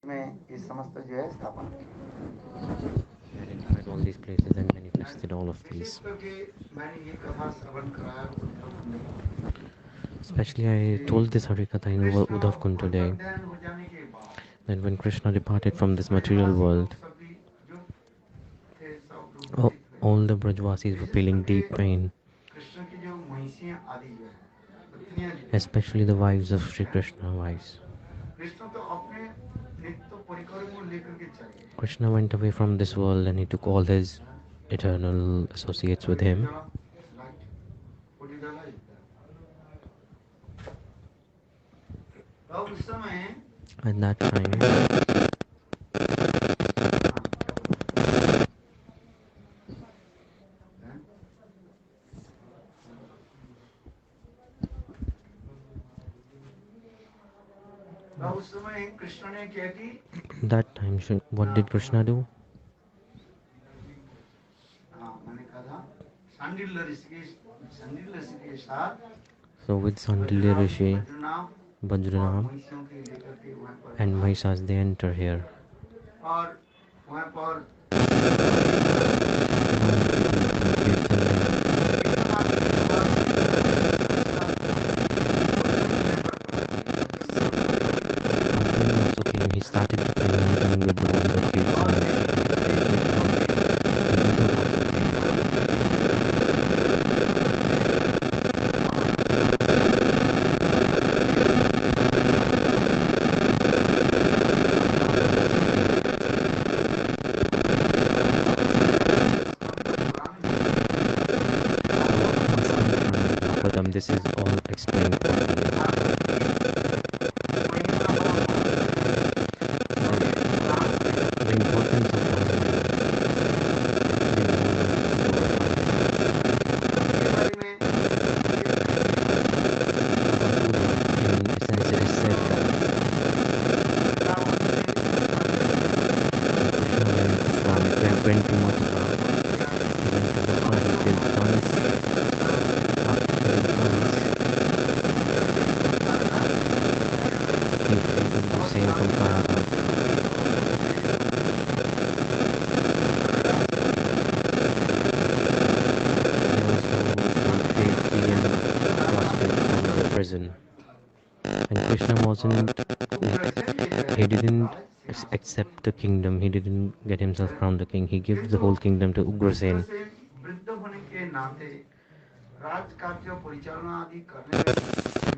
Identified all these places and manifested all of these. Especially I told this Harikatha in Uddhav Kund today, that when Krishna departed from this material world, all the Brajvasis were feeling deep pain, especially the wives of Sri Krishna wives. Krishna went away from this world and he took all his eternal associates with him. At that time, what did Krishna do? So with Sandilya Rishi, Bajranam and Mahishas, they enter here. He started to play with the wand of this is all explained properly. The importance of in a sense it is said that Krishna went to Mathura, he went to Mathura, he killed tons. Same from Karaka. From the prison. And Krishna wasn't, he didn't accept the kingdom, he didn't get himself crowned the king, he gives the whole kingdom to Ugrasen.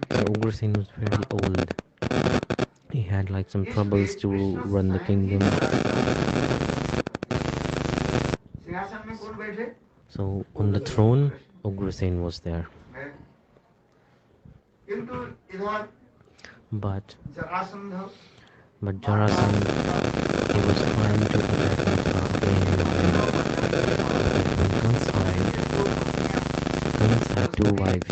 Ugrasen was very old. He had like some troubles to run the kingdom. So on the throne, Ugrasen was there. But Jarasandha, he was trying to attack Mathura again and again. On one side, Kans had two wives.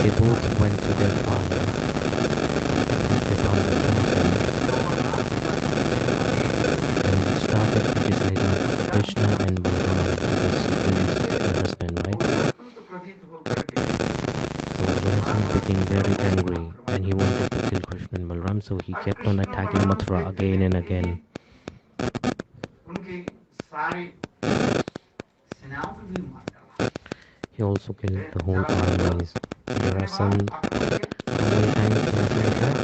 They both went to their father. Their father told them and started criticizing Krishna and Bhagavan because he killed their husband, right? So Jarasandha became very angry and he wanted to kill Krishna and Balaram, so he kept on attacking Mathura again and again. He also killed the whole armies. Jarasandha, how many times Jarasandha attacked?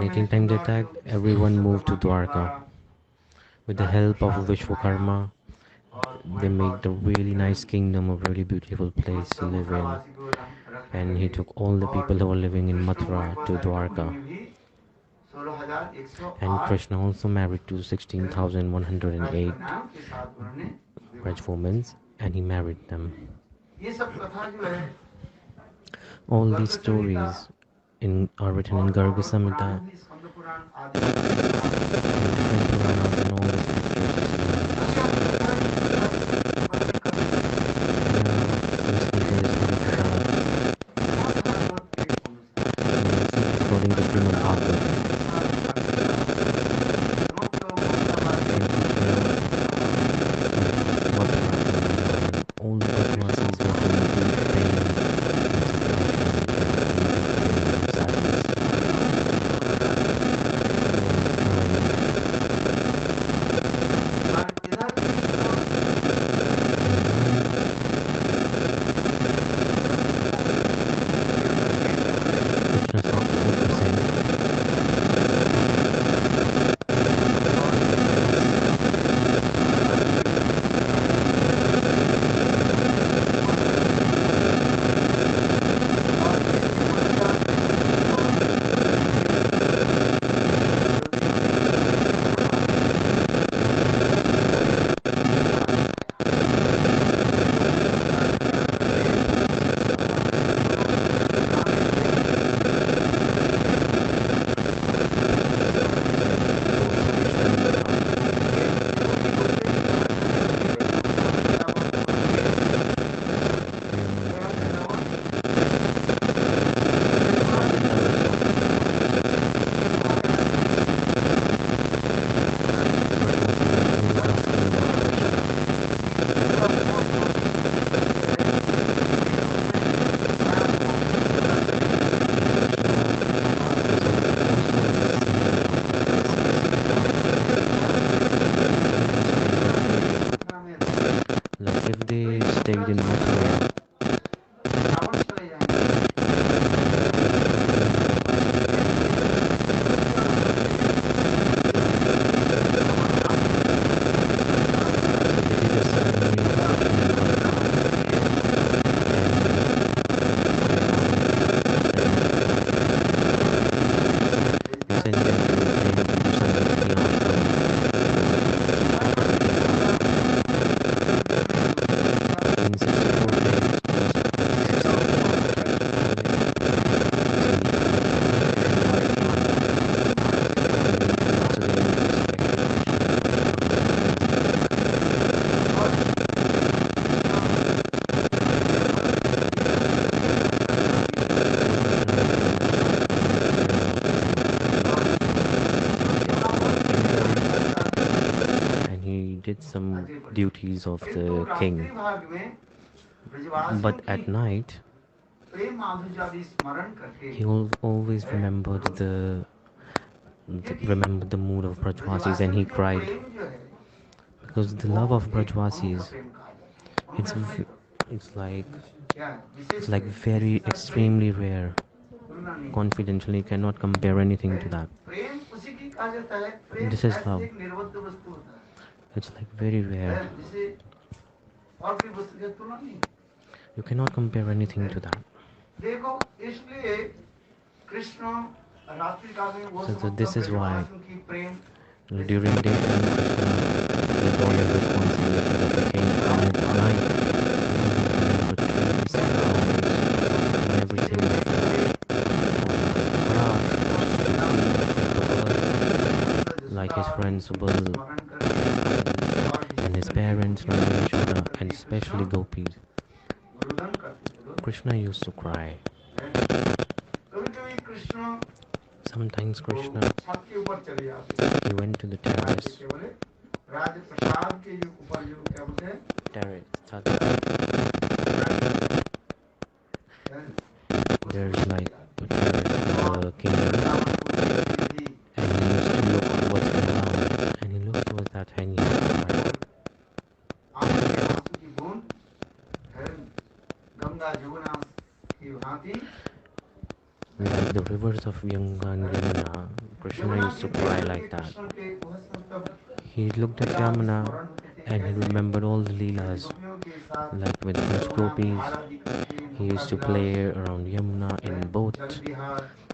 18 times they attacked, everyone moved to Dwarka. With the help of Vishwakarma, they made a really nice kingdom, a really beautiful place to live in. And he took all the people who were living in Mathura to Dwarka. And Krishna also married to 16,108 Vraj women, and he married them. All these stories are written in Garga Samhita, in different Puranas and all the scriptures. According to Srimad Bhagavatam. they stayed in Mathura. Did some duties of the king, but at night he always remembered the mood of Brajvasis, and he cried because the love of Brajvasis, it's v- it's like it's like very extremely rare. Confidentially, you cannot compare anything to that. This is love. It's like very rare. You cannot compare anything to that. So this is why during daytime Krishna lived all the responsibilities of the king, and at night he would trees, flowers, and everything like his friends Subal and his parents, Nanda, and especially gopis. Krishna used to cry. Sometimes Krishna, he went to the terrace. There's like a terrace in the kingdom, and he used to look towards the ground, and he looked towards that, and he used to cry. Like the rivers of Ganga and Yamuna, Krishna used to cry like that. He looked at Yamuna and he remembered all the leelas, like with his gopis. He used to play around Yamuna in boat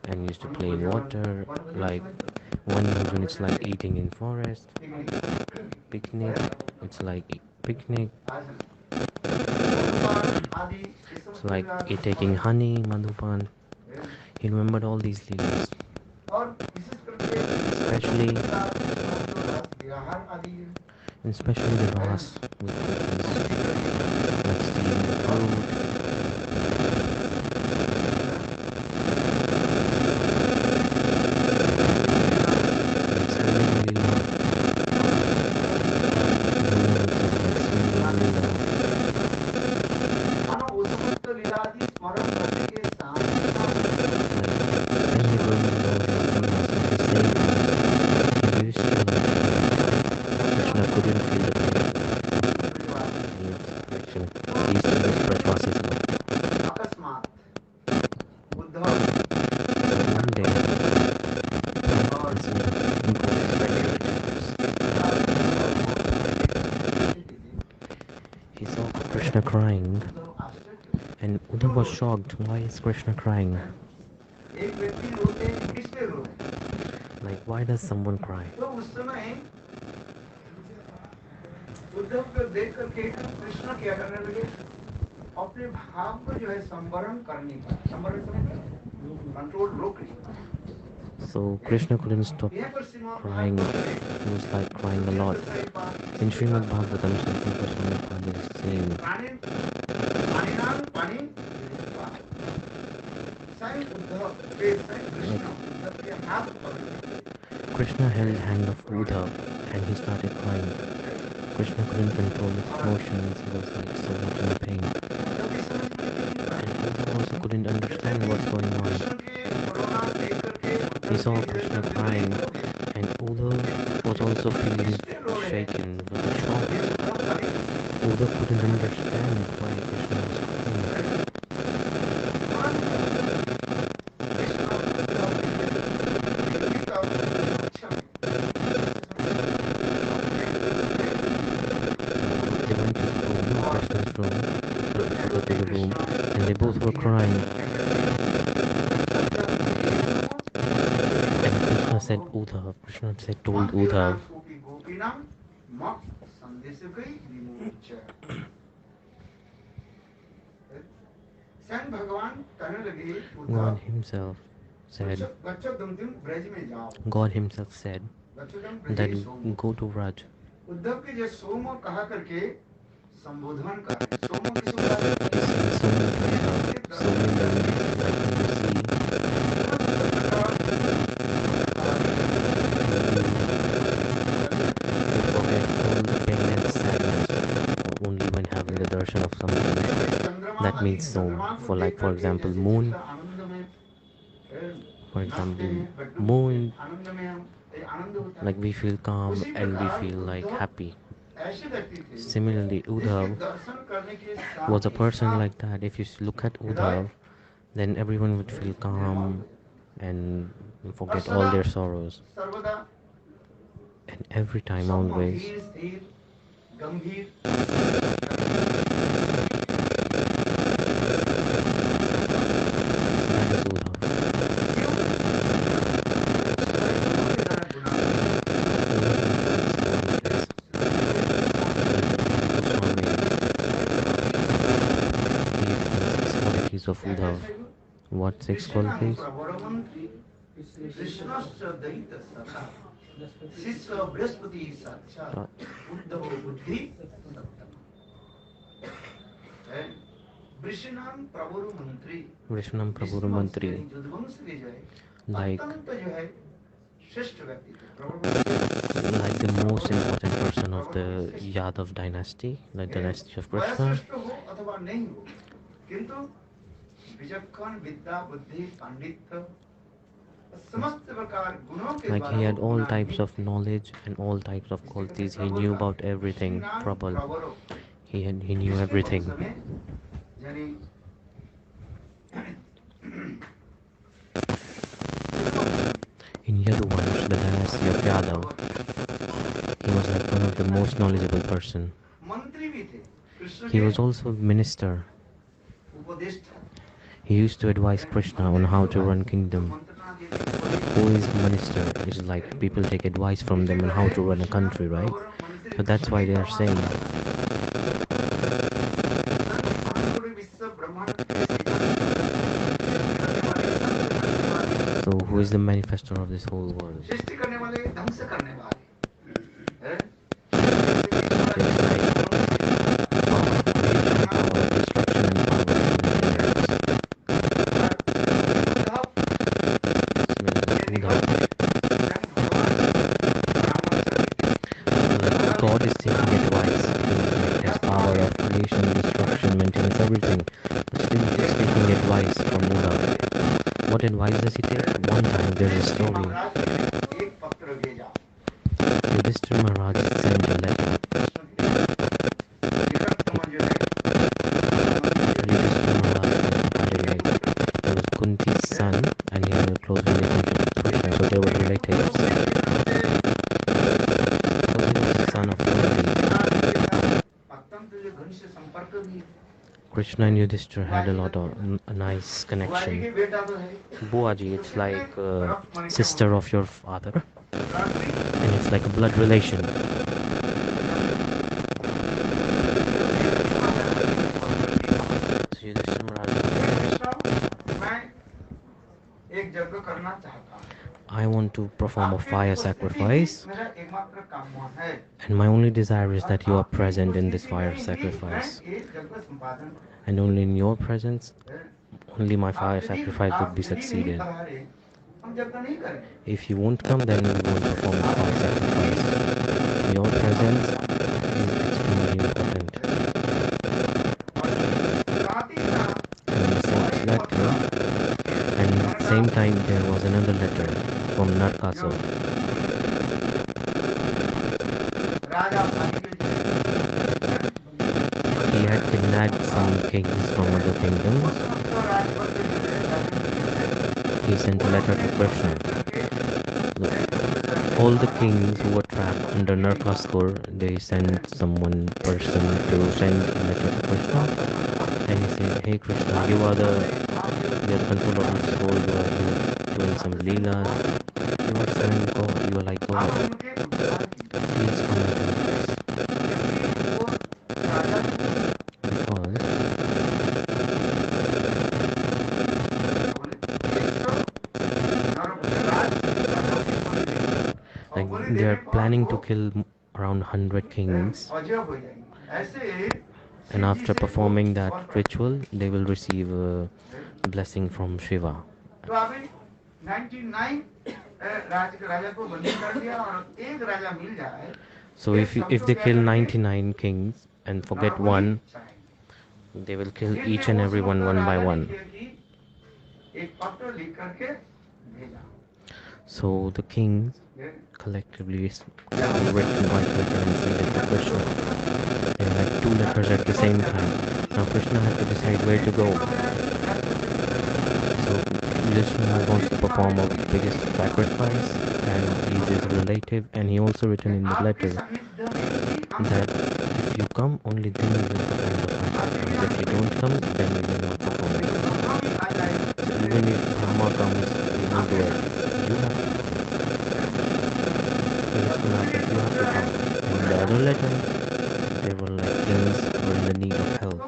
and used to play in water. Like one knows when it's like eating in forest, picnic. It's like picnic. It's like taking honey, madhupan. He remembered all these leelas, especially the ras with cookies, like stealing fruit. Crying, and Uddhava was shocked. Why is Krishna crying? Like, why does someone cry? So Krishna couldn't stop crying. He was like crying a lot. In Srimad Bhagavatam, Srila Prabhupada is saying, Krishna held hand of Uddhava and he started crying. Krishna couldn't control his emotions. He was like so much in pain. And Uddhava also couldn't understand what's going on. He saw Krishna crying, and Uddhava was also feeling shaken with a shock. Uddhava couldn't understand room, to the room, and they both were crying. And Krishna said, Uddhava. Krishna said, told Uddhava. God himself said, God himself said that go to Vraj. Only when having the darshan of someone. That means so. For example, moon. For example, moon. Like we feel calm and we feel like happy. Similarly, Uddhav was a person like that. If you look at Uddhav, then everyone would feel calm and forget all their sorrows. And every time, always. That is Uddhav. Of Uddhav. What 6 qualities? Vishnam Prabhu Mantri. Like the most important person of the Yadava dynasty, like the dynasty of Krishna. Like he had all types of knowledge and all types of qualities. He knew about everything. Prabal. He knew everything. In Yadava, the dynasty of Yadava, he was like one of the most knowledgeable person. He was also a minister. He used to advise Krishna on how to run kingdom. Who is minister? It's like people take advice from them on how to run a country, right? So that's why they are saying. So who is the manifestor of this whole world? God is taking advice. He has power of creation, destruction, maintenance, everything. But still he is taking advice from Uddhava. What advice does he take? One time there is a story. Yudhishthira Maharaj sent a letter. Yudhishthira Maharaj had a like, he was Kunti's son and he had a close relationship with Krishna, so they were relatives. Krishna and Yudhishthira had a lot of a nice connection. Buaji, it's like sister of your father, and it's like a blood relation. So Yudhishthira Maharaj, I want to perform a fire sacrifice, and my only desire is that you are present in this fire sacrifice, and only in your presence only my fire sacrifice would be succeeded. If you won't come, then we won't perform the fire sacrifice. Your presence is extremely important. And he sent letter, and at the same time there was another letter from Narkasur. He had kidnapped some kings from other kingdoms. He sent a letter to Krishna. Look, all the kings who were trapped under Narkasur, they sent someone person to send a letter to Krishna, and he said, "Hey Krishna, you are the controller of this world. You are here doing some leelas. You are Son God. You are like God. Please come and help us." Because like they are planning to kill around 100 kings, and after performing that ritual they will receive a blessing from Shiva. So if they kill 99 kings and forget one, they will kill each and every one by one. So the kings collectively written white letter and sent it to Krishna. They were like two letters at the same time. Now Krishna had to decide where to go. So Krishna wants to perform a biggest sacrifice, and he's his relative, and he also written in the letter that if you come, only then we will perform the sacrifice. If you don't come, then we will not perform it. So even if Brahma comes, we won't do it. You have to come. Krishna said, you have to come. In the other letter, they were like kings who were in the need of help.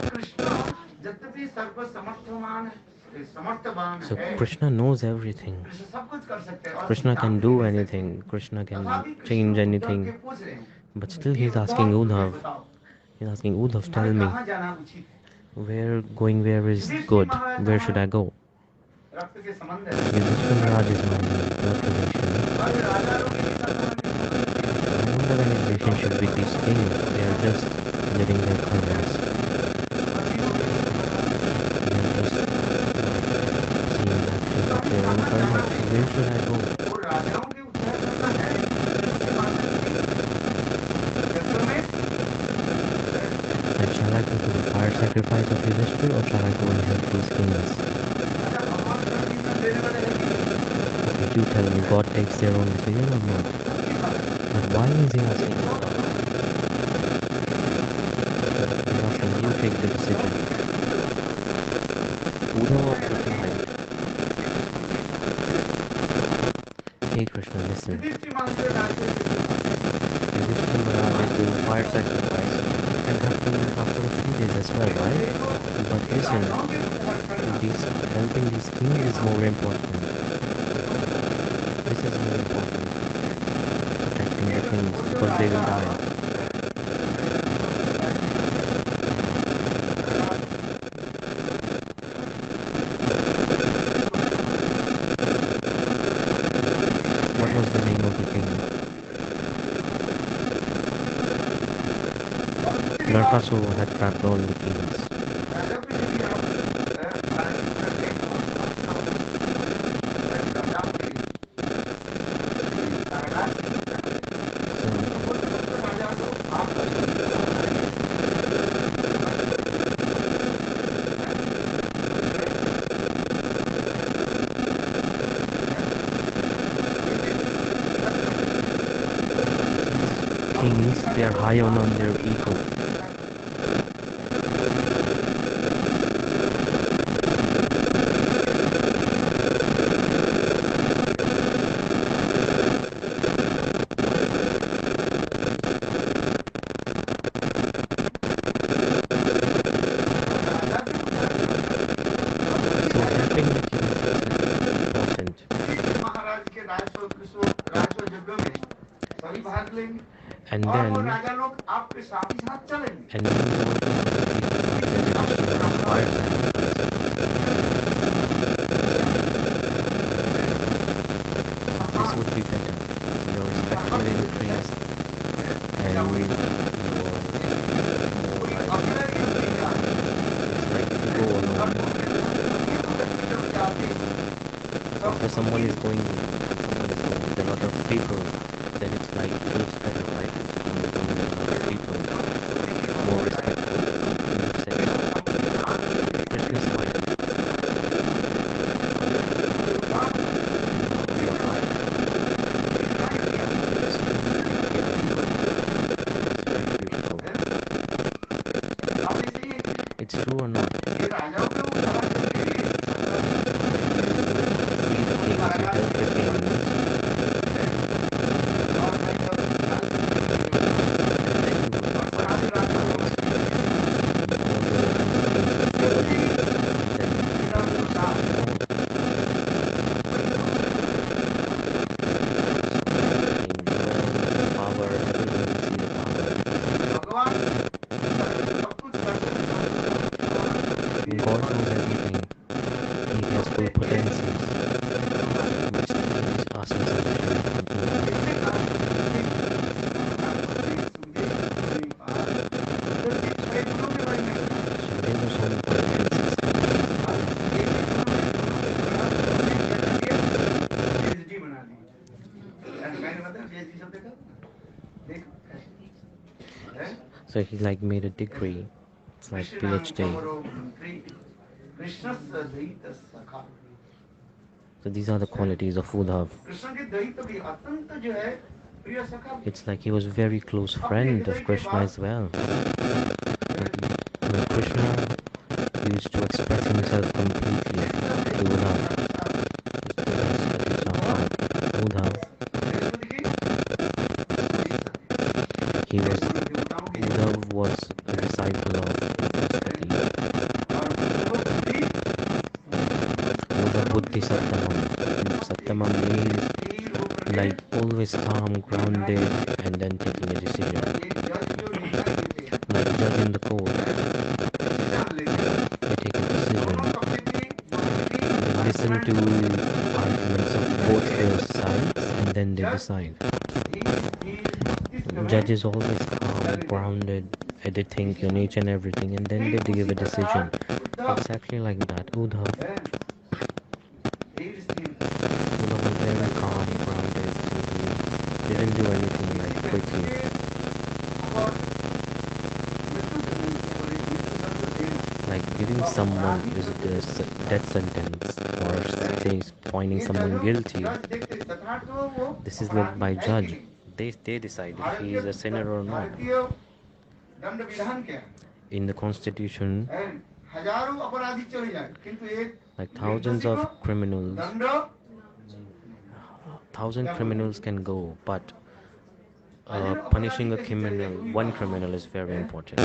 So Krishna knows everything. Krishna can do anything. Krishna can change anything. But still he's asking Uddhav. He's asking Uddhav, tell me, where is good? Where should I go? Vishrambha-prema is my blood relation. I don't have any relationship with these kings. They are just living their karmas. They are just seeing actions of their own karma. So where should I go? Like, shall I go to the fire sacrifice of Yudhishthira, or shall I go and help these kings? Okay, do tell me, God takes their own decision or not? But why is he asking God? He's asking you take the decision. Uddhava replied, hey Krishna, listen. Yudhishthira Maharaj is doing fire sacrifice and after a few days as well, right? But listen, helping these kings is more important. This is more important. Protecting the kings because they will die. What was the name of the king? Narkasur had trapped all the kings. Kings, they are high on their ego. So helping the kings is important. And then we also fire this would be better. Your respect will increase and your more like if you go alone. After someone is going with a lot of people, then it's like feels better, right? When you're going with a lot of people, more respectful. Krishna's quiet. it's true or not? He is going to free the kings, he helped the kings. So he like made a degree, like PhD. So these are the qualities of Uddhava. It's like he was very close friend of Krishna as well. When Krishna used to express himself completely to Uddhava. Uddhava was a disciple of Srila. Uddhava Buddhi Sattamam. Sattamam means like always calm, grounded, and then taking a decision. Like judge in the court. They take a decision. They listen to arguments of both the sides and then they decide. Judge is always calm, grounded, they think on each and everything, and then they give a decision. Exactly like that. Uddhava was very calm, grounded. He didn't do anything like quickly. Like giving someone is the death sentence, or say finding someone guilty. This is looked by judge. They decide if he is a sinner or not. In the constitution, like thousand criminals can go, but punishing a criminal, one criminal is very important.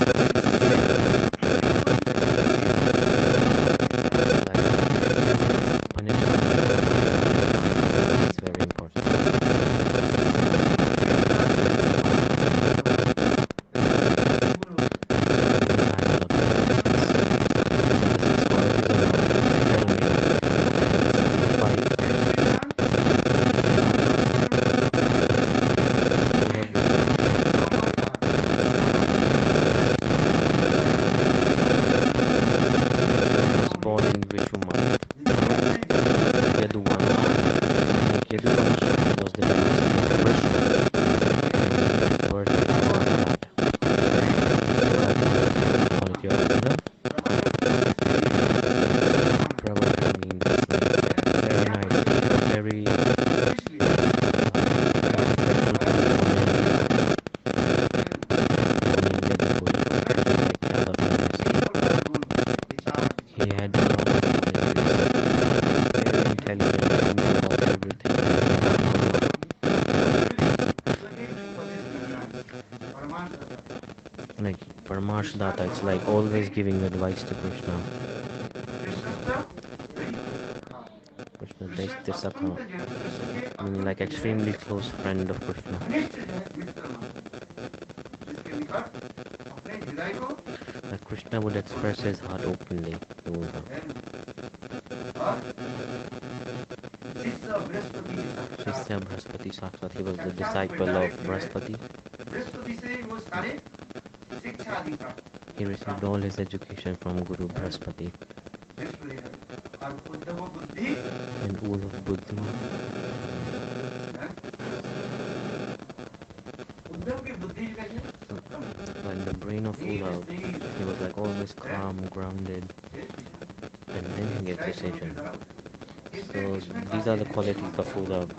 Datta, it's like always giving advice to Krishna. Krishna meaning like extremely close friend of Krishna. Like Krishna would express his heart openly to Uddhava. Shishya Brahaspati Sakshat, he was the disciple of Brahaspati. He received all his education from Guru Brahaspati. And Uddhava Buddhi. Like the brain of Uddhava, he was like always calm, grounded, and then he gets decision. So these are the qualities of Uddhava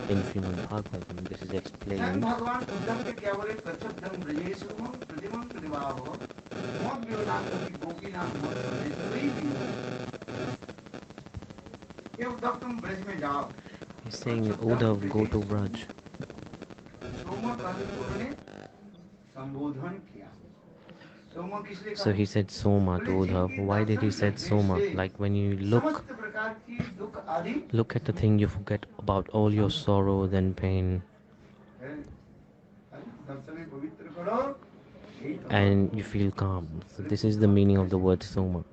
in Srimad Bhagavatam. This is explained. He's saying, Uddhav, go to Vraj. So he said Soma to Uddhav. Why did he said Soma? Like when you look at the thing, you forget about all your sorrows and pain. And you feel calm. So this is the meaning of the word Soma.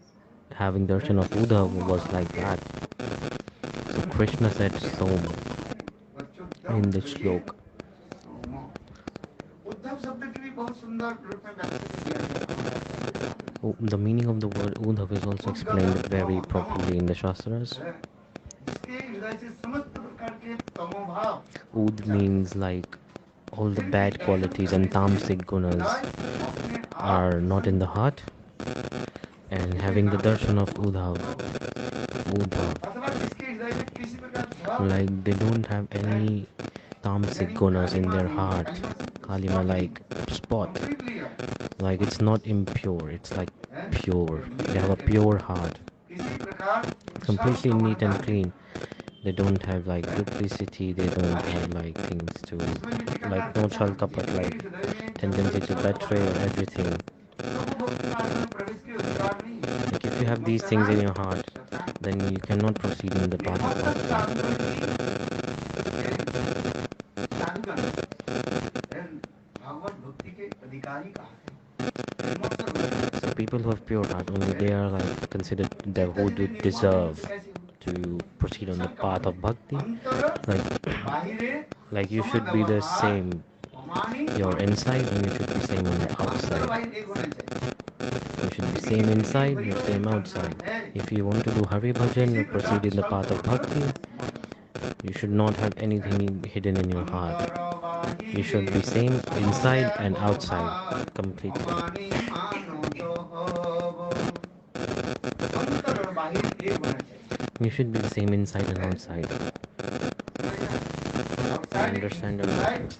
Having darshan of Uddhav was like that. So Krishna said Soma in the shlok. The meaning of the word Uddhav is also explained very properly in the Shastras. Ud means like all the bad qualities and tamasic gunas are not in the heart, and having the darshan of Uddhav, like they don't have any tamasic gunas in their heart, kalima like spot, like it's not impure, it's like pure. They have a pure heart, completely neat and clean. They don't have like duplicity, they don't have like things to, like no chal kapat, like tendency to betray or everything. Like if you have these things in your heart, then you cannot proceed in the path of bhakti. So people who have pure heart, only they are like considered who do deserve to proceed on the path of bhakti. Like you should be the same, your inside, and you should be same on the outside. You should be same inside, you same outside. If you want to do Hari Bhajan or proceed in the path of bhakti, you should not have anything hidden in your heart. You should be same inside and outside completely. You should be the same inside and outside. Understand that?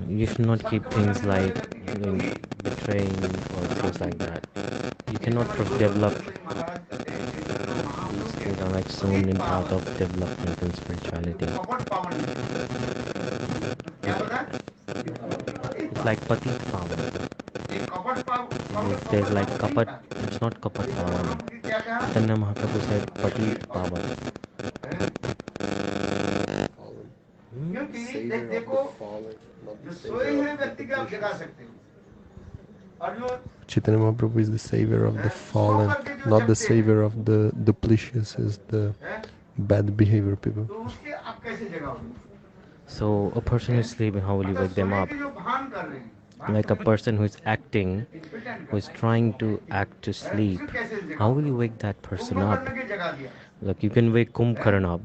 You should not keep things like betraying or things like that. You cannot develop these things are like soon in path of development and spirituality. It's like patit pavan. There's like kapat, it's not kapat pavan. Nanda Maharaja said patit pavan. Chaitanya Mahaprabhu is the savior of the fallen, not the savior of the duplicitous, is the bad behavior people. So a person who is sleeping, how will you wake them up? Like a person who is acting, who is trying to act to sleep, how will you wake that person up? Like you can wake Kumbhakaran up.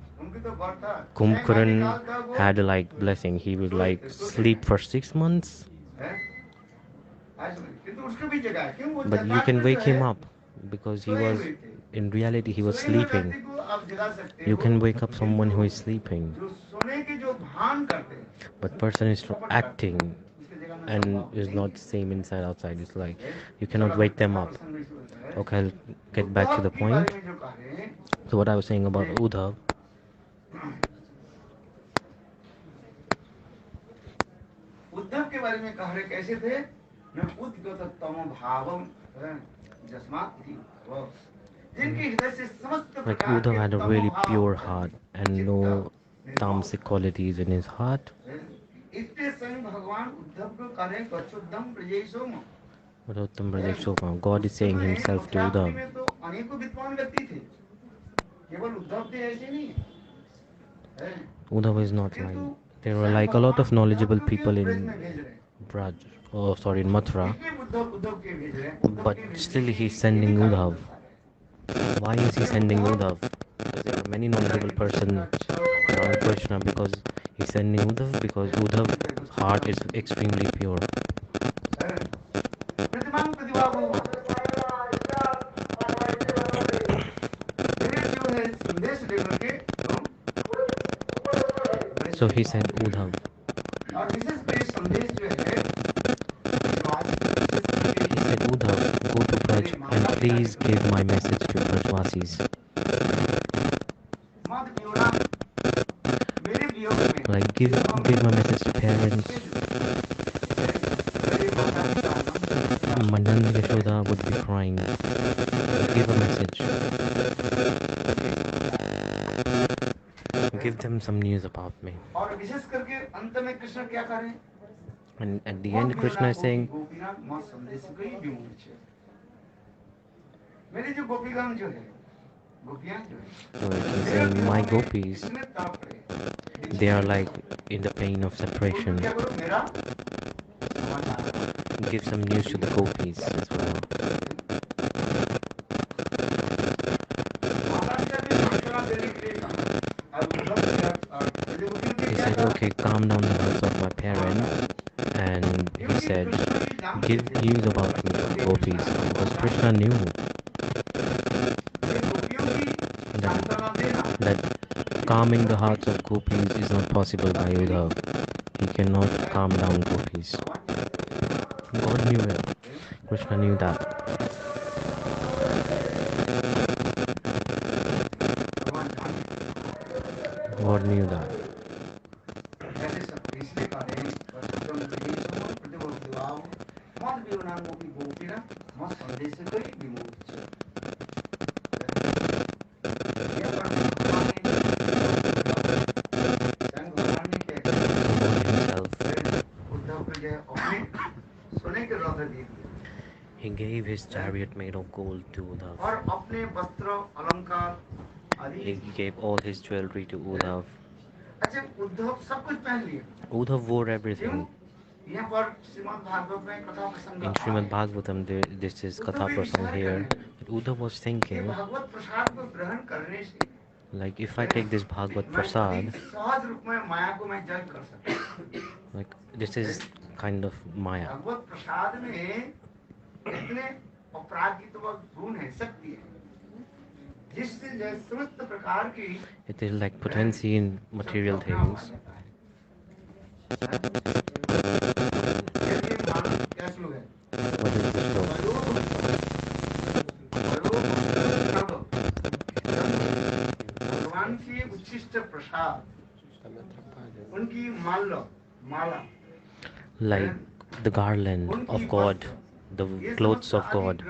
Kumbhakaran had a like blessing. He would like sleep for 6 months. But you can wake him up because he was, in reality, he was sleeping. You can wake up someone who is sleeping. But person is acting and is not same inside outside. It's like you cannot wake them up. Okay, I'll get back to the point. So what I was saying about Uddhav, like Uddhav had a really pure heart and no tamasic qualities in his heart. God is saying himself to Uddhav. Uddhav is not like, there were like a lot of knowledgeable people in Vraj, in Mathura, but still he's sending Uddhav. Why is he sending Uddhav? Because there are many knowledgeable persons around Krishna, because he's sending Uddhav, because Uddhav's heart is extremely pure. So he sent Uddhav. He said, Uddhav, go to Vraj and please give my message to Vrajvasis. Like give my message to parents. Nanda and Yashoda would be crying. Give a message. Give them some news about me. And at the end, Krishna is saying, like he's saying, my gopis, they are like in the pain of separation. Give some news to the gopis as well. He said, okay, calm down the hearts of my parents. And he said, give news about me to the gopis. Because Krishna knew that calming the hearts of gopis is not possible by Uddhava. He cannot calm down gopis. God knew it. Krishna knew that. God knew that. He gave his chariot made of gold to Uddhava. He gave all his jewelry to Uddhava. Uddhava wore everything. In Srimad Bhagavatam, this is Katha Prasang here. Uddhava was thinking, like, if I take this Bhagavad Prasad, like, this is kind of Maya. It is like potency in material things. What is the like the garland of God, the clothes of God.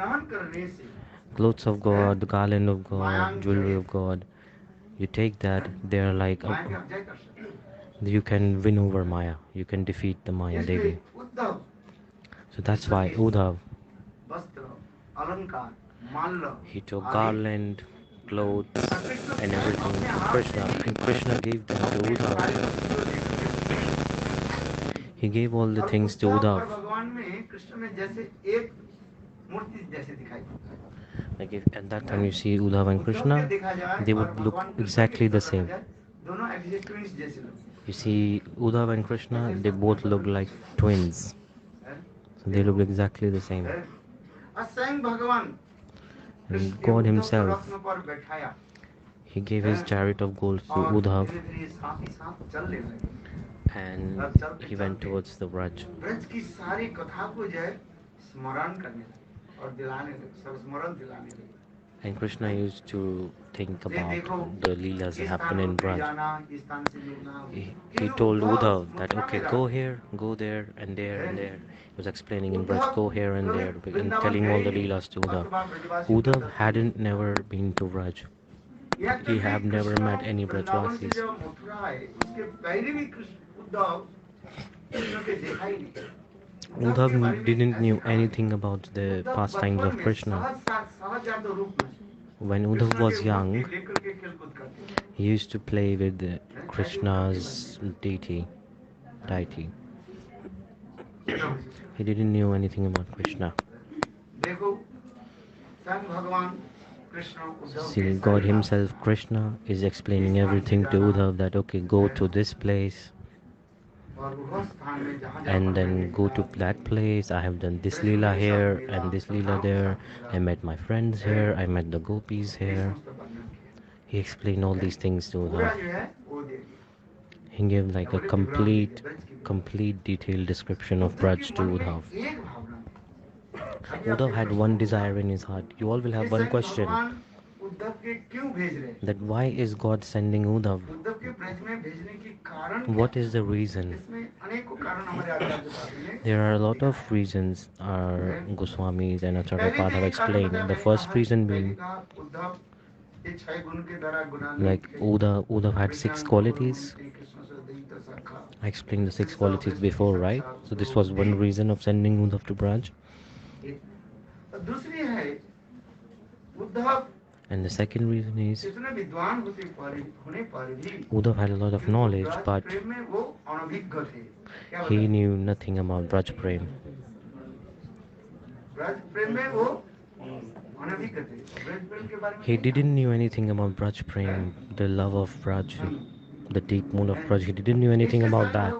Clothes of God, the garland of God, jewelry of God. You take that, they're like you can win over Maya. You can defeat the Maya Devi. So that's why Uddhava, he took garland, clothes, and everything to Krishna, and Krishna gave them to Uddhava. He gave all the things to Uddhava. Like if at that time you see Uddhava and Krishna, they would look exactly the same. You see Uddhava and Krishna, they both look like twins. So they look exactly the same. And God himself, he gave his chariot of gold to Uddhava, and he went towards the Vraj. And Krishna used to think about the Leelas that happen in Vraj. He told Uddhava that, okay, go here, go there, and there, and there. He was explaining in Vraj, go here and there, and telling all the Leelas to Uddhava. Uddhava hadn't never been to Vraj. He have never met any Vrajvasis. Uddhava didn't knew anything about the pastimes of Krishna. When Uddhava was young, he used to play with Krishna's deity. He didn't know anything about Krishna. See, God himself, Krishna, is explaining everything to Uddhava that, okay, go to this place, and then go to that place. I have done this Leela here and this Leela there. I met my friends here. I met the gopis here. He explained all these things to Uddhava. He gave like a complete detailed description of Braj to Uddhav. Uddhav had one desire in his heart. You all will have one question, that why is God sending Uddhav? What is the reason? There are a lot of reasons our Goswamis and Acharya Path have explained. The first reason being, like Uddhav had six qualities. I explained the six qualities before, right? So this was one reason of sending Uddhav to Braj. And the second reason is, Uddhav had a lot of knowledge, but he knew nothing about Braj Prem. He didn't know anything about Braj Prem, the love of Braj, the deep mood of Braj. He didn't know anything about that.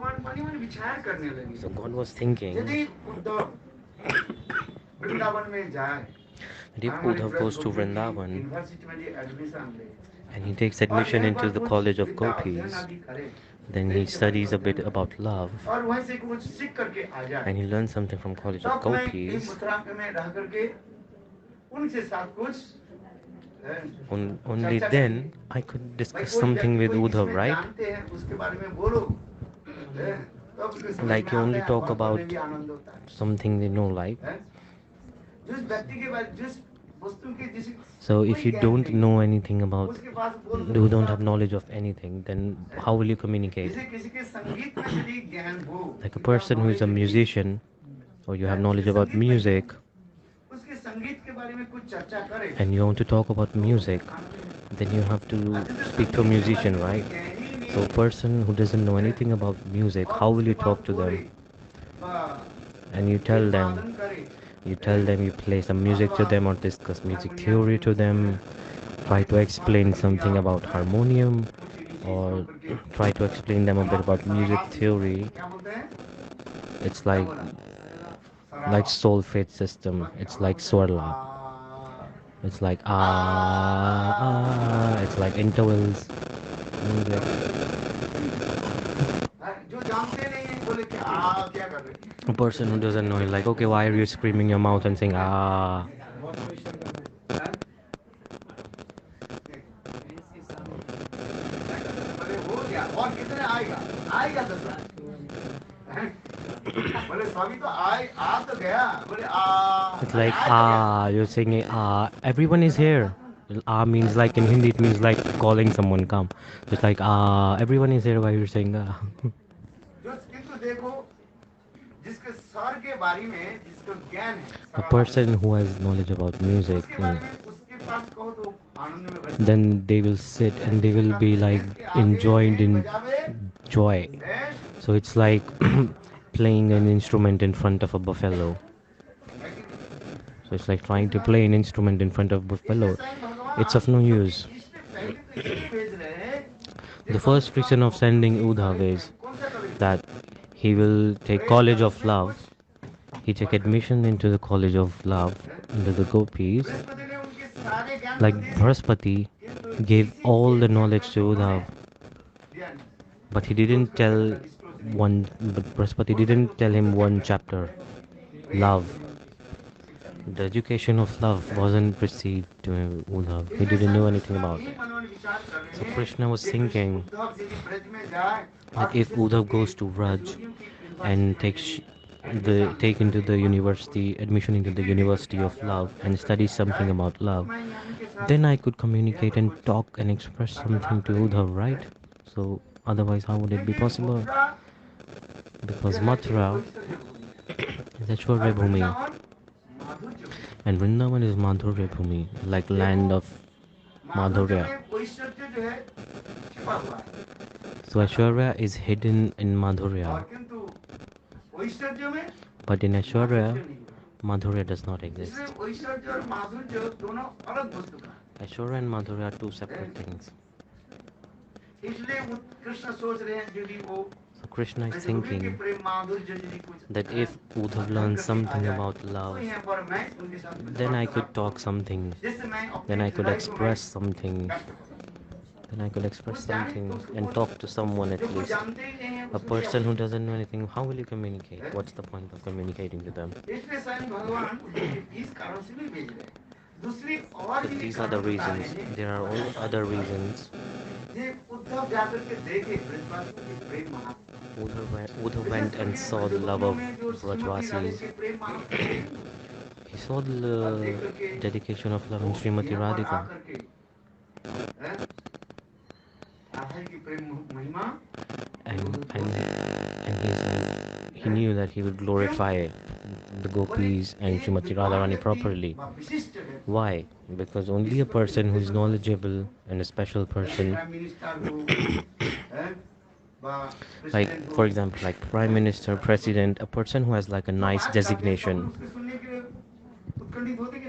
So God was thinking that if Uddhav goes to Vrindavan and he takes admission into the college of gopis, then he studies a bit about love and he learns something from college of gopis. Only then I could discuss something with Uddhav, right? Like you only talk about something they know, like. So if you don't know anything about, you don't have knowledge of anything, then how will you communicate? Like a person who is a musician, or you have knowledge about music, and you want to talk about music, then you have to speak to a musician, right? So a person who doesn't know anything about music, how will you talk to them? And you play some music to them or discuss music theory to them, try to explain something about harmonium, or try to explain them a bit about music theory. It's like solfege system. It's like swarla. It's like it's like intervals. A person who doesn't know, like, okay, why are you screaming your mouth and saying ah? It's like you're saying everyone is here. Means like in Hindi it means like calling someone come. It's like everyone is here, why you're saying a person who has knowledge about music, then they will sit and they will be like enjoyed in joy. So it's like playing an instrument in front of a buffalo. So it's like trying to play an instrument in front of a buffalo. It's of no use. The first reason of sending Uddhav is that he will take college of love. He take admission into the college of love, into the gopis. Like Brahaspati gave all the knowledge to Uddhav, but he didn't tell Brahaspati didn't tell him one chapter, love. The education of love wasn't received to Uddhav. He didn't know anything about it. So Krishna was thinking that if Uddhav goes to Vraj and take into the university, admission into the University of Love, and study something about love, then I could communicate and talk and express something to Uddhav, right? So otherwise, how would it be possible? Because Mathura is Aishwarya Bhumi, and Vrindavan is Madhurya Bhumi, like land of Madhurya. So Aishwarya is hidden in Madhurya, but in Aishwarya, Madhurya does not exist. Aishwarya and Madhurya are two separate things. So Krishna is thinking that if Uddhav learns something about love, then I could talk something, then I could express something then I could express something and talk to someone at least. A person who doesn't know anything, how will you communicate? What's the point of communicating to them? So these are the reasons. There are all other reasons. Uddhava went and saw the love of Vrajvasis. He saw the dedication of love in Srimati Radhika. And he knew that he would glorify the gopis and Srimati Radharani properly. Why? Because only a person who is knowledgeable and a special person, like for example, like Prime Minister, President, a person who has like a nice designation.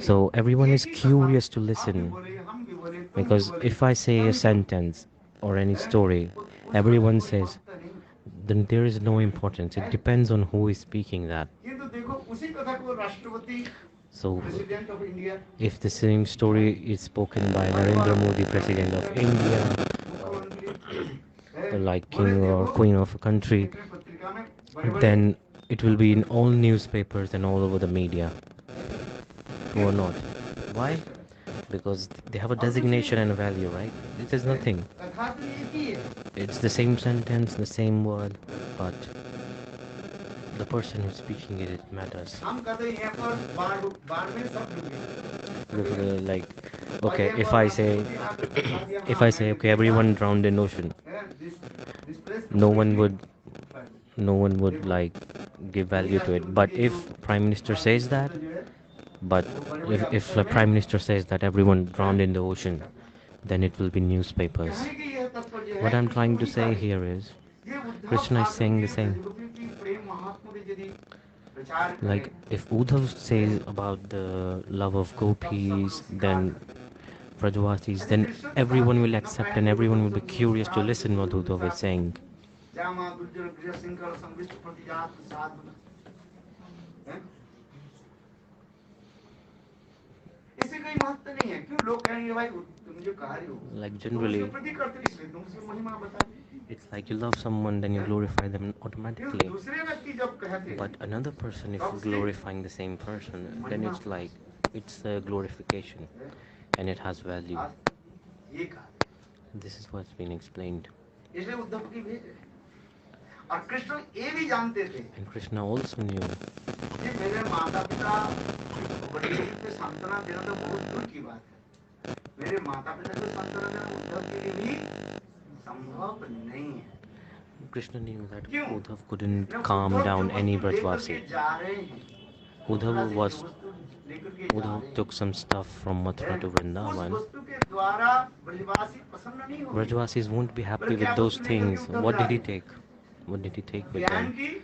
So everyone is curious to listen. Because if I say a sentence or any story, everyone says, then there is no importance. It depends on who is speaking that. So, if the same story is spoken by Narendra Modi, President of India, or like king or queen of a country, then it will be in all newspapers and all over the media. True or not? Why? Because they have a designation and a value, right? It is nothing. It's the same sentence, the same word, but the person who's speaking it matters. Like, okay, if I say, okay, everyone drowned in ocean, no one would like give value to it. But if Prime Minister says that, but if the Prime Minister says that everyone drowned in the ocean, then it will be newspapers. What I'm trying to say here is, Krishna is saying the same. Like, if Uddhava says about the love of gopis, then Vrajavasis, then everyone will accept and everyone will be curious to listen what Uddhava is saying. Like generally, it's like you love someone, then you glorify them automatically. But another person, if you're glorifying the same person, then it's like, it's a glorification and it has value. This is what's been explained. And Krishna also knew Krishna knew that Uddhava couldn't calm down any Vrajvasi. Uddhava took some stuff from Mathura to Vrindavan. Vrajvasis won't be happy with those things. What did he take? What did he take with him?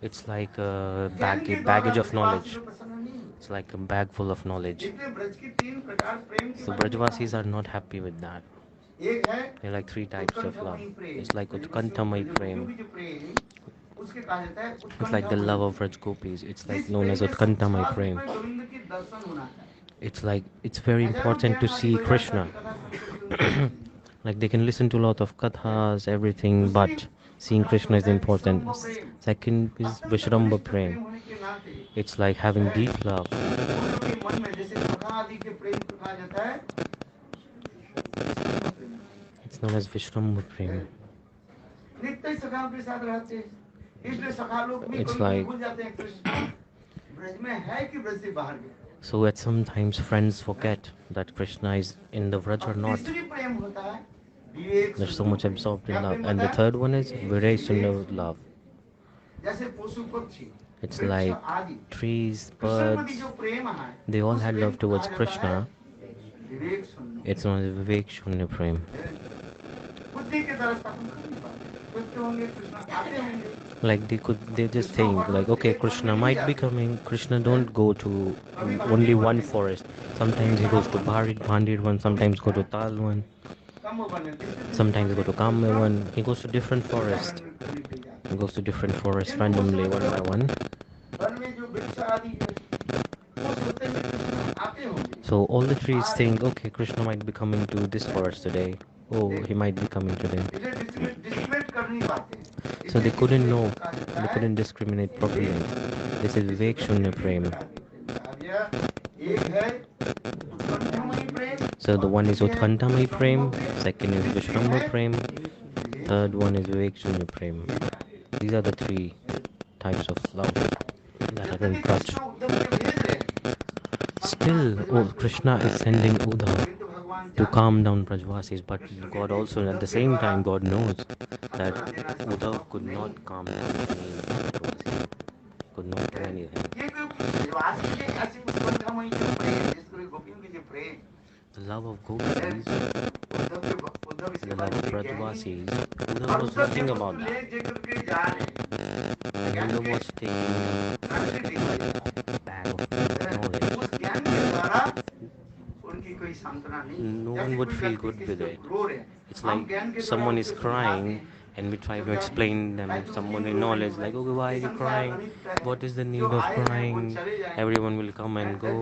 It's like a baggage of knowledge. It's like a bag full of knowledge. So Brajvasis are not happy with that. There are like three types of love. It's like Utkantha-mayi-prema. It's like the love of Vraj gopis. It's like known as Utkantha-mayi-prema. It's like, it's very important to see Krishna. Like they can listen to a lot of kathas, everything, but seeing Krishna is important. Second is vishrambha-prema. It's like having deep love. It's known as vishrambha-prema. It's like, so at sometimes friends forget that Krishna is in the Vraj or not. They're so much absorbed in love. And the third one is viveka-shunya love. It's like trees, birds, they all had love towards Krishna. It's known as viveka-shunya-prema. Like they just think like, okay, Krishna might be coming. Krishna don't go to only one forest. Sometimes he goes to Bhandir one, sometimes go to Tal one, sometimes go to Kamya one. He goes to different forests. He goes to different forests randomly, one by one. So all the trees think, okay, Krishna might be coming to this forest today. Oh, he might be coming today. So they couldn't know, they couldn't discriminate properly. This is viveka-shunya-prema. So the one is Utkantha-mayi-prema, second is vishrambha-prema, third one is viveka-shunya-prema. These are the three types of love that are in Vraj. Still, oh, Krishna is sending Uddhava to calm down Brajvasis, but God also, at the same time, God knows that Uddhava could not calm down any Brajvasis, could not do anything. The love of gopis, the love of Brajvasis, Uddhava knows nothing about that. And Uddhava was taking a bag of knowledge. No one would feel good with it. It's like someone is crying and we try to explain them someone with knowledge, like, okay, why are you crying? What is the need of crying? Everyone will come and go.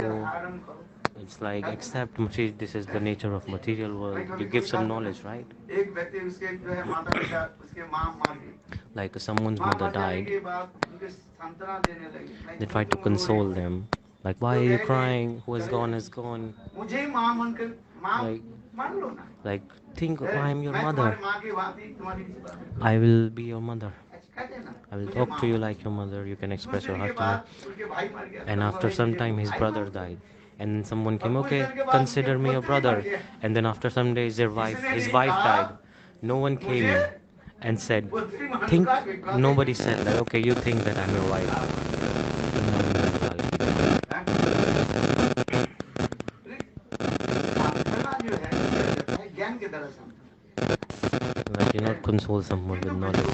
It's like, accept this is the nature of material world. You give some knowledge, right? Like someone's mother died, they try to console them. Like, why are you crying? Who is gone is gone. Like, like think I am your mother. I will be your mother. I will talk to you like your mother. You can express your heart to me. And after some time, his brother died. And someone came, okay, consider me your brother. And then after some days, his wife died. No one came and said, think, nobody said that, okay, you think that I'm your wife. Like, you not console someone with knowledge.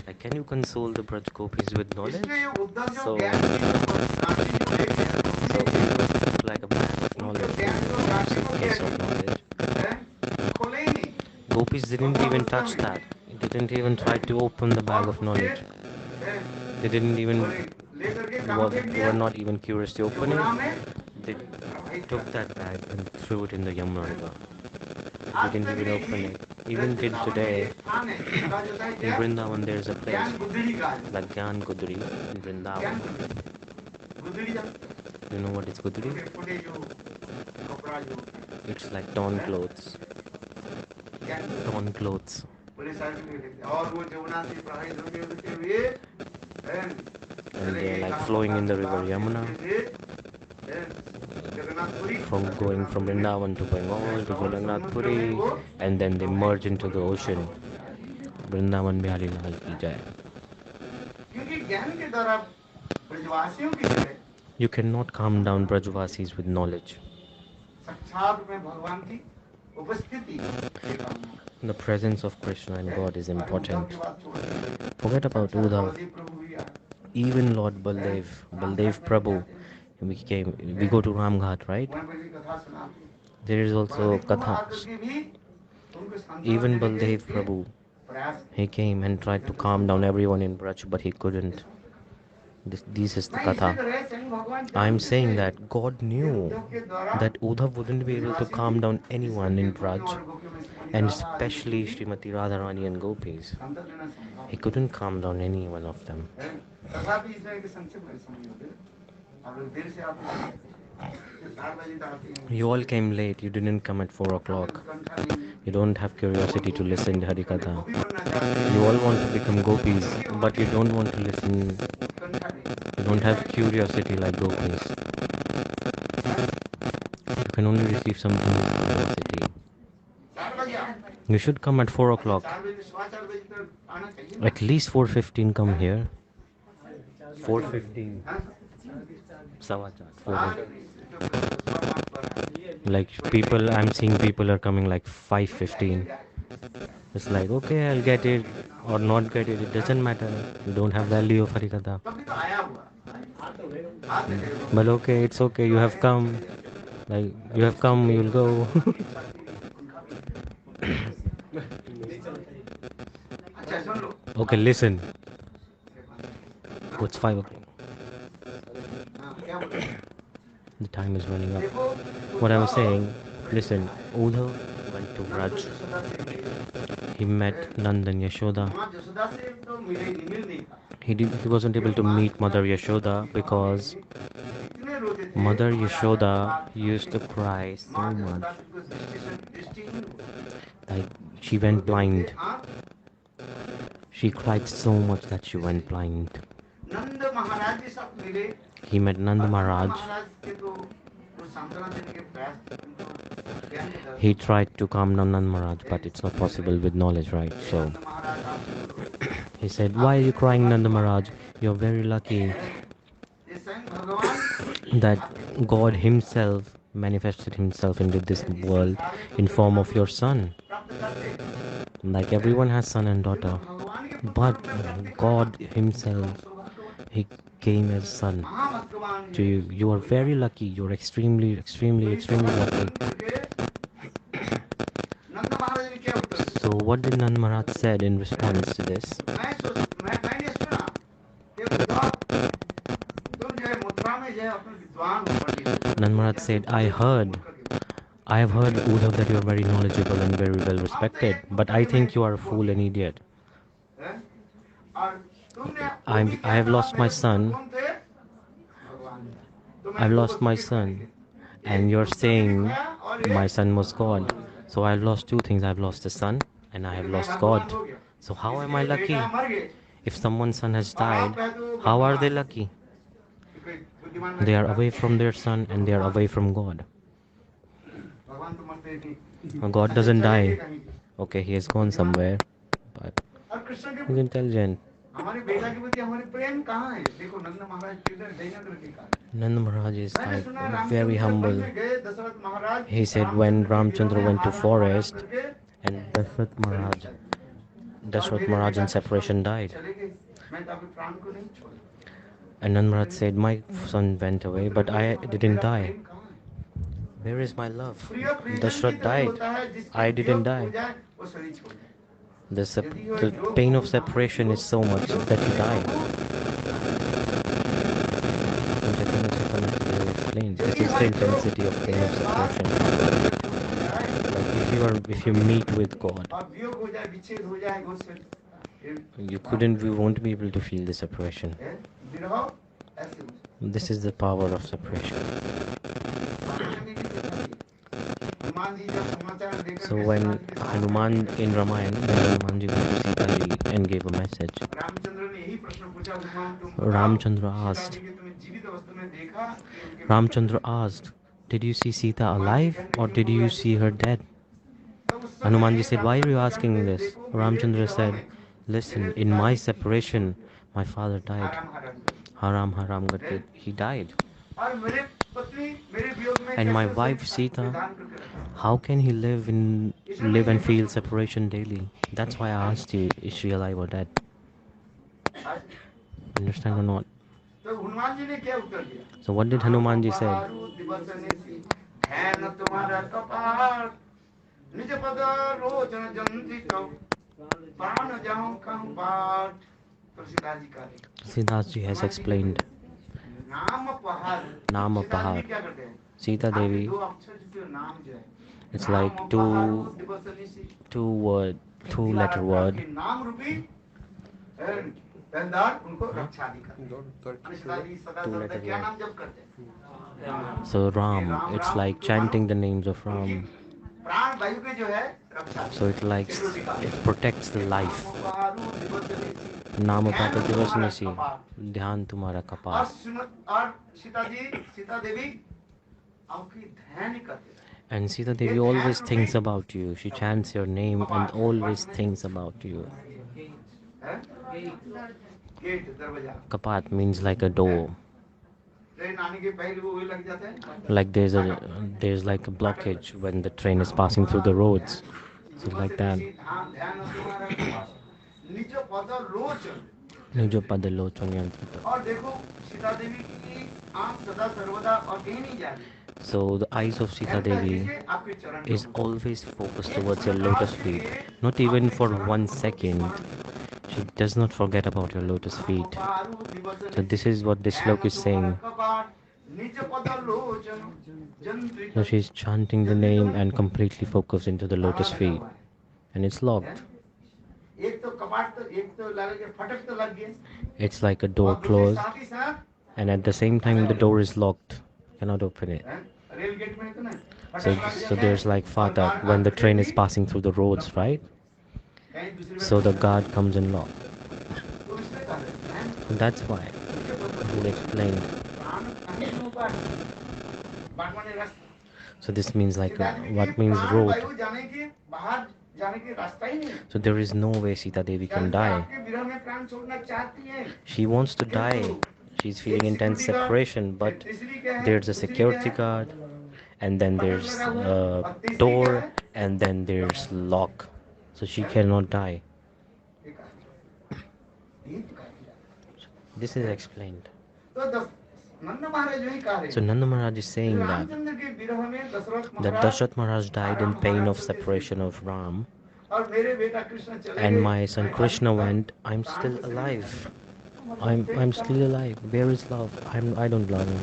Like, can you console the Braj gopis with knowledge? So it was like a bag of knowledge, a suitcase of knowledge. Gopis didn't even touch that. They didn't even try to open the bag of knowledge. They didn't even were not even curious to open it. They took that bag and threw it in the Yamuna river. They didn't even open it. Even till today, in Vrindavan there is a place like Gyan Gudri in Vrindavan. You know what is Gudri? It's like torn clothes. Torn clothes. And they're like flowing in the river Yamuna, from going from Vrindavan to going all to Jagannath Puri, and then they merge into the ocean. Vrindavan Bihari Lal ki jai. You cannot calm down Brajvasis with knowledge. The presence of Krishna and God is important. Forget about Uddhava. Even Lord Baldev Prabhu, we go to Ramghat, right? There is also Katha. Even Baldev Prabhu, he came and tried to calm down everyone in Vraj, but he couldn't. This is the Katha. I am saying that God knew that Uddhav wouldn't be able to calm down anyone in Vraj, and especially Srimati Radharani and gopis. He couldn't calm down any one of them. You all came late, you didn't come at 4 o'clock. You don't have curiosity to listen to Harikatha. You all want to become gopis, but you don't want to listen. You don't have curiosity like gopis. You can only receive something with curiosity. You should come at 4 o'clock. At least 4:15 come here. 4:15. Like people, I'm seeing people are coming like 5:15. It's like, okay, I'll get it or not get it. It doesn't matter. You don't have value of Harikatha. But okay, it's okay. You have come. Like, you have come, you'll go. Okay, listen. Oh, it's 5 o'clock. The time is running up. What I was saying, listen, Uddhava went to Vraj. He met Nanda and Yashoda. He wasn't able to meet Mother Yashoda because Mother Yashoda used to cry so much. Like she went blind. She cried so much that she went blind. He met Nanda Maharaj. He tried to calm Nanda Maharaj, but it's not possible with knowledge, right? So he said, "Why are you crying, Nanda Maharaj? You're very lucky that God Himself manifested Himself into this world in form of your son. Like everyone has son and daughter, but God Himself, He came as son to you. You are very lucky. You're extremely, extremely, extremely lucky." So what did Nanda Maharaj said in response to this? Nanda Maharaj said, I have heard, Uddhav, that you are very knowledgeable and very well respected, but I think you are a fool and idiot. I have lost my son. I've lost my son. And you're saying my son was God. So I've lost two things. I've lost the son and I have lost God. So how am I lucky? If someone's son has died, how are they lucky? They are away from their son and they are away from God. God doesn't die. Okay, he has gone somewhere, but he's intelligent. Nanda Maharaj is like very humble. He said when Ramachandra went to forest and Dasharatha Maharaj in separation died. And Nanda Maharaj said, my son went away, but I didn't die. Where is my love? Dasharatha died. I didn't die. The pain of separation is so much that you die. Explains this is the intensity of pain of separation. Like if you meet with God, you won't be able to feel the separation. This is the power of separation. So when Hanuman in Ramayana, Hanumanji went to Sita-devi and gave a message. Ramachandra asked, did you see Sita alive or did you see her dead? Hanumanji said, why are you asking this? Ramachandra said, listen, in my separation, my father died. Haram Garke, he died. And my wife Sita, how can he live and feel separation daily? That's why I asked you, is she alive or dead? Understand or not? So what did Hanumanji say? Siddhasji has explained Nama Pahar. Sita-devi, it's like two-letter word. Two-letter word. So Ram, it's like chanting the names of Ram. So it protects the life. Nama Pata Divasnisi, Dhyan Tumhara Kapat. And Sita-devi always thinks about you. She chants your name and always thinks about you. Kapat means like a door. Like there's like a blockage when the train is passing through the roads. So like that. Nijo pada lochon yantrita. So the eyes of Sita-devi is always focused towards your lotus feet. Not even for 1 second. She does not forget about your lotus feet. So this is what this sloka is saying. So she's chanting the name and completely focused into the lotus feet. And it's locked. It's like a door closed, and at the same time the door is locked. Cannot open it. So there's like fatak when the train is passing through the roads, right? So the guard comes and locks. And that's why he explained. So this means like what means road? So there is no way Sita-devi can die. She wants to die. She's feeling intense separation, but there's a security guard, and then there's a door, and then there's lock. So she cannot die. This is explained. So Nanda Maharaj is saying that Dasharatha Maharaj died in pain of separation of Ram, and my son Krishna went, I'm still alive. I'm still alive. Where is love? I don't love him.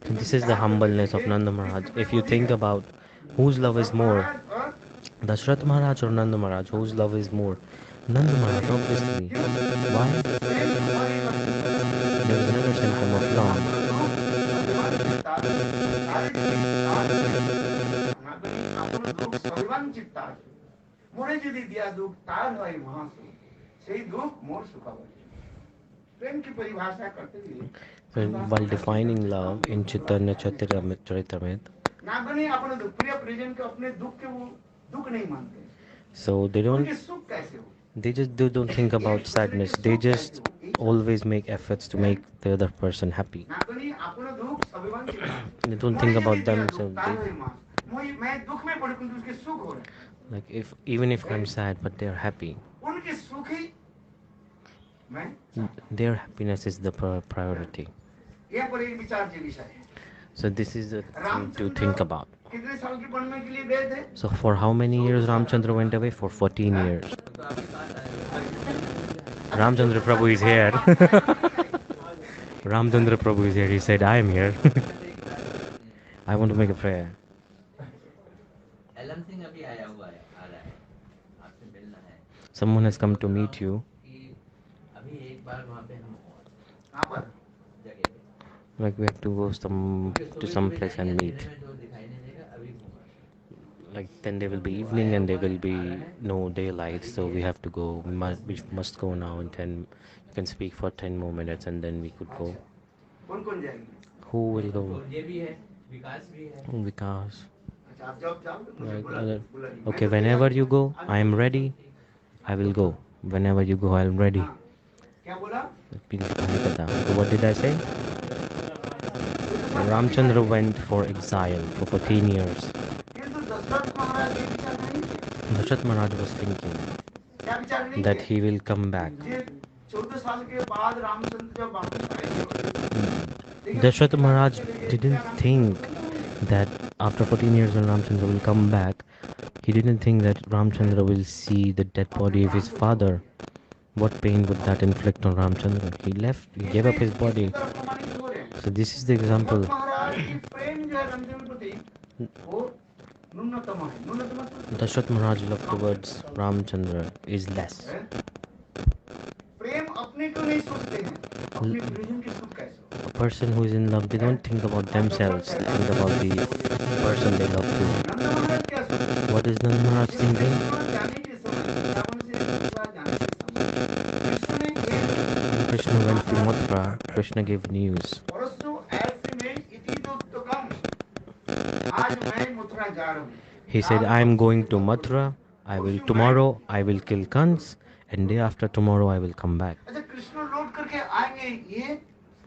And this is the humbleness of Nanda Maharaj. If you think about whose love is more, Dasharatha Maharaj or Nanda Maharaj, whose love is more? Nanda Maharaj, obviously. Why? There is another symptom of love. So while defining love in Chaitanya Charitamrita, so they just don't think about sadness. They just always make efforts to make the other person happy. They don't think about themselves. Like even if I'm sad, but they're happy. Their happiness is the priority. So this is the thing to think about. So for how many years Ramachandra went away? For 14 years. Ramachandra Prabhu is here. Ramachandra Prabhu is here. He said, I am here. I want to make a prayer. Someone has come to meet you. Like we have to go to some place and meet. Like then there will be evening and there will be no daylight, so we have to go. We must go now, and then you can speak for 10 more minutes, and then we could go. Who will go? Vikas. Like, okay, whenever you go, I am ready. I will go. Whenever you go, I am ready. What did I say? Ramachandra went for exile for 14 years. Dasharatha Maharaj was thinking that he will come back. Dasharatha Maharaj didn't think that after 14 years when Ramachandra will come back, he didn't think that Ramachandra will see the dead body of his father. What pain would that inflict on Ramachandra? He left, he gave up his body. So this is the example. Dasharatha Maharaj love towards Ramachandra is less. A person who is in love, they don't think about themselves, they think about the person they love too. What is Nanda Maharaj thinking? When Krishna went to Mathura, Krishna gave news. He said, I am going to Mathura, tomorrow I will kill Kans, and day after tomorrow I will come back.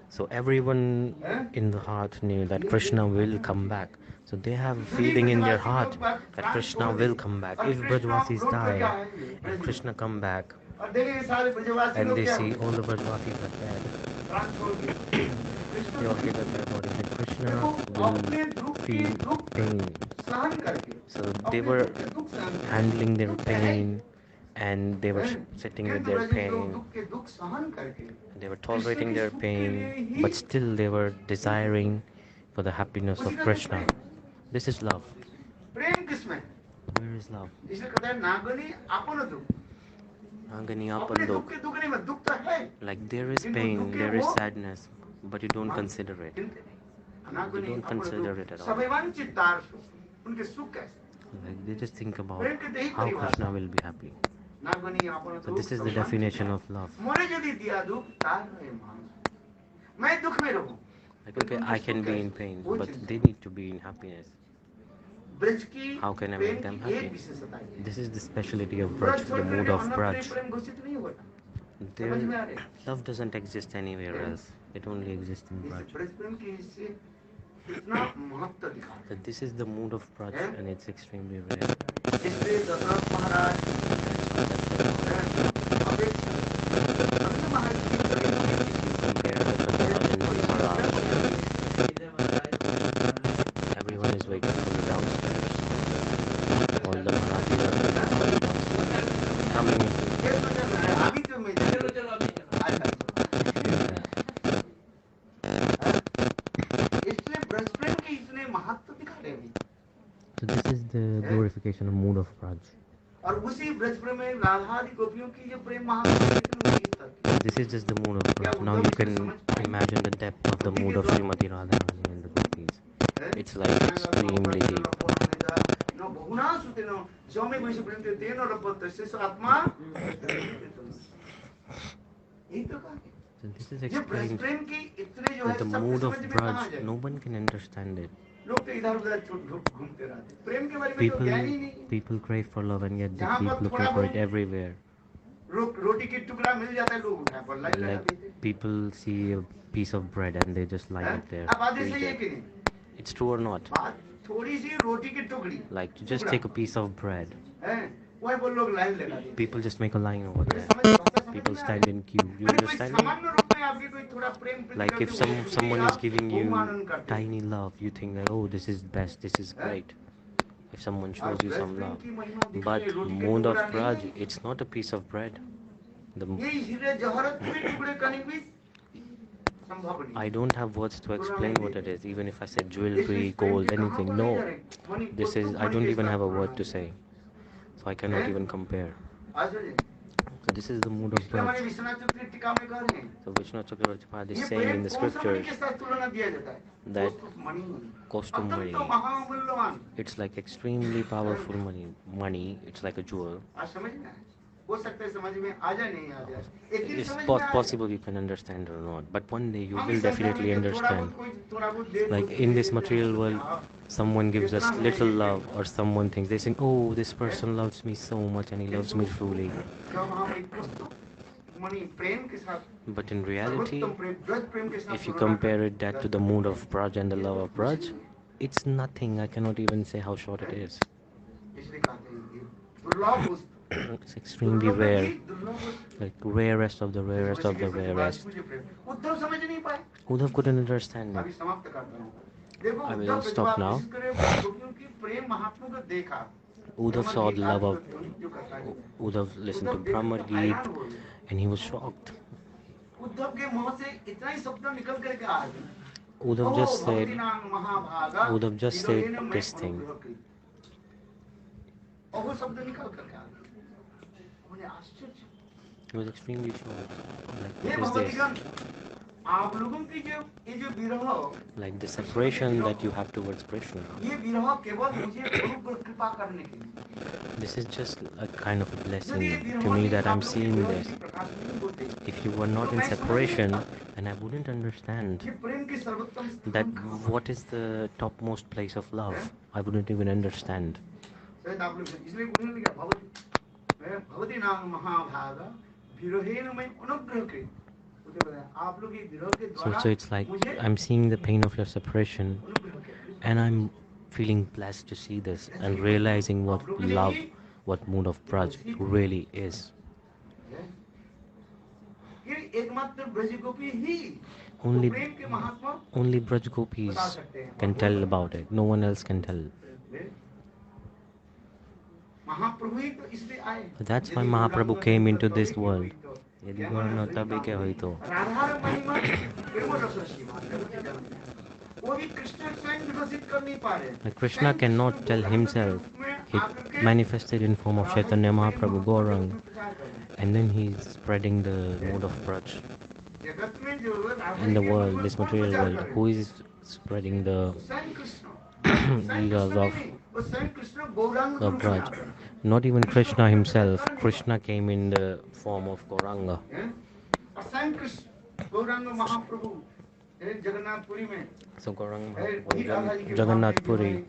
So everyone in the heart knew that Krishna will come back. So they have a feeling in their heart that Krishna will come back. If Brajvasis die and Krishna come back, and they see all the Brajvasis are dead, they all give up their body, and Krishna will feel pain. So they were handling their pain, and they were sitting with their pain. They were tolerating their pain, but still they were desiring for the happiness of Krishna. This is love. Where is love? Agani apan dukh. Like there is pain, there is sadness, but you don't consider it. You don't consider it at all. Like they just think about how Krishna will be happy. So this is the definition of love. Like okay, I can be in pain, but they need to be in happiness. How can I make them happy? This is the speciality of Vraj, the mood of Vraj. Their love doesn't exist anywhere else. It only exists in Vraj. So this is the mood of Vraj, and it's extremely rare. Everyone is waiting for the downstairs. All the Marathis are coming into. So this is the glorification of mood of Vraj. This is just the mood of Vraj. Now you can imagine the depth of the mood of Srimati Radharani and the gopis. It's like extremely deep. So this is explained that the mood of Vraj, no one can understand it. People crave for love and yet they keep looking for it everywhere. Like people see a piece of bread and they just lie it there. It's true or not? Like you just take a piece of bread. People just make a line over there. People stand in queue. You understand me? Like if someone is giving you tiny love, you think that oh this is best, this is great. If someone shows you some love, but mood of Vraj, it's not a piece of bread. I don't have words to explain what it is. Even if I said jewelry, gold, anything, no. This is I don't even have a word to say, so I cannot even compare. So this is the mood of Vraj. So Vishnu Chakravarti is saying in the scriptures that Kostum-money, it's like extremely powerful money. Money, it's like a jewel. It's possible you can understand or not, but one day you will definitely understand. Like in this material world, someone gives us little love, or someone thinks they think, oh, this person loves me so much and he loves me truly. But in reality, if you compare it that to the mood of Vraj and the love of Vraj, it's nothing. I cannot even say how short it is. It's extremely rare, like rarest of the rarest of the rarest. Uddhava couldn't understand it. I will stop now. Uddhava saw the love of Uddhava listened to Brahma Geet and he was shocked. Uddhava just said this thing. He was extremely shocked. Like, what is this? Like the separation that you have towards Krishna. This is just a kind of a blessing to me that I'm seeing this. If you were not in separation, then I wouldn't understand that what is the topmost place of love. I wouldn't even understand. So it's like I'm seeing the pain of your separation and I'm feeling blessed to see this and realizing what love, what mood of Vraj really is. Only Vraj gopis can tell about it. No one else can tell. So that's why Mahaprabhu came into this world. यदि गौर न तबे के होई तो Krishna cannot tell himself. He manifested in form of Chaitanya Mahaprabhu Gaurang, and then he's spreading the mode of Vraj in the world, this material world. Who is spreading the leelas of Vraj? Not even Krishna himself. Krishna came in the form of Gauranga. So Gauranga, Jagannath Puri,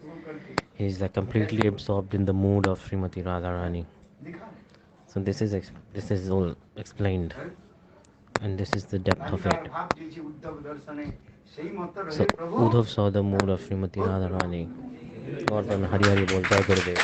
he's like completely absorbed in the mood of Srimati Radharani. So this is all explained, and this is the depth of it. So Uddhava saw the mood of Srimati Radharani. Gordon Hari Hari Bol Jai Gurudev.